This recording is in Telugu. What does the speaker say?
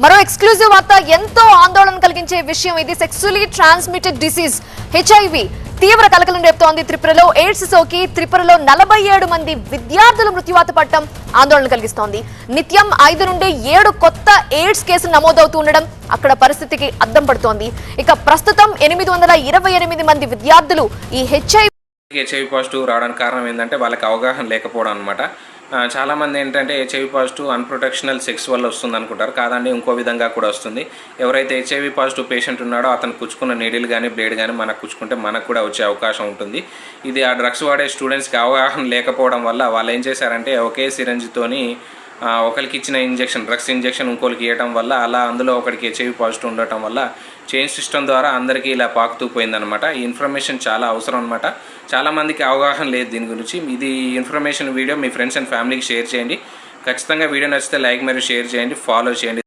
మరో ఎక్స్క్లూజివ్ వార్త ఎంతో ఆందోళన కలిగించే విషయం ఇది. సెక్సువల్లీ ట్రాన్స్మిటెడ్ డిసీజ్ హెచ్ఐవి తీవ్ర కలకలం రేపుతోంది. త్రిపురలో ఎయిడ్స్ సోకి త్రిపురలో 47 మంది విద్యార్థులు మృత్యువాత పడటం ఆందోళన కలిగిస్తోంది. నిత్యం 5 నుండి 7 కొత్త ఎయిడ్స్ కేసులు నమోదవుతుండడం అక్కడ పరిస్థితికి అద్దం పడుతోంది. ఇక ప్రస్తుతం 828 మంది విద్యార్థులు ఈ హెచ్ఐవి పాజిటివ్ రావడానికి కారణం ఏంటంటే వాళ్ళకి అవగాహన లేకపోవడం అనమాట. చాలామంది ఏంటంటే హెచ్ఐవి పాజిటివ్ అన్ప్రొటెక్షనల్ సెక్స్ వల్ల వస్తుంది అనుకుంటారు. కాదండి, ఇంకో విధంగా కూడా వస్తుంది. ఎవరైతే హెచ్ఐవి పాజిటివ్ పేషెంట్ ఉన్నాడో అతను కుచ్చుకున్న నీడిల్ కానీ బ్లేడ్ కానీ మనకు కుచ్చుకుంటే మనకు కూడా వచ్చే అవకాశం ఉంటుంది. ఇది ఆ డ్రగ్స్ వాడే స్టూడెంట్స్కి అవగాహన లేకపోవడం వల్ల వాళ్ళు ఏం చేశారంటే ఒకే సిరంజితోని ఒకరికి ఇచ్చిన ఇంజెక్షన్ డ్రగ్స్ ఇంజెక్షన్ ఇంకోరికి ఇవ్వడం వల్ల అలా అందులో ఒకరికి హెచ్ఐవి పాజిటివ్ ఉండటం వల్ల చైన్ సిస్టమ్ ద్వారా అందరికీ ఇలా పాకుతూ పోయిందనమాట. ఈ ఇన్ఫర్మేషన్ చాలా అవసరం అనమాట. చాలామందికి అవగాహన లేదు దీని గురించి. ఇది information video me friends and ఫ్యామిలీకి షేర్ చేయండి. ఖచ్చితంగా వీడియో నచ్చితే లైక్ మరియు షేర్ చేయండి, ఫాలో చేయండి.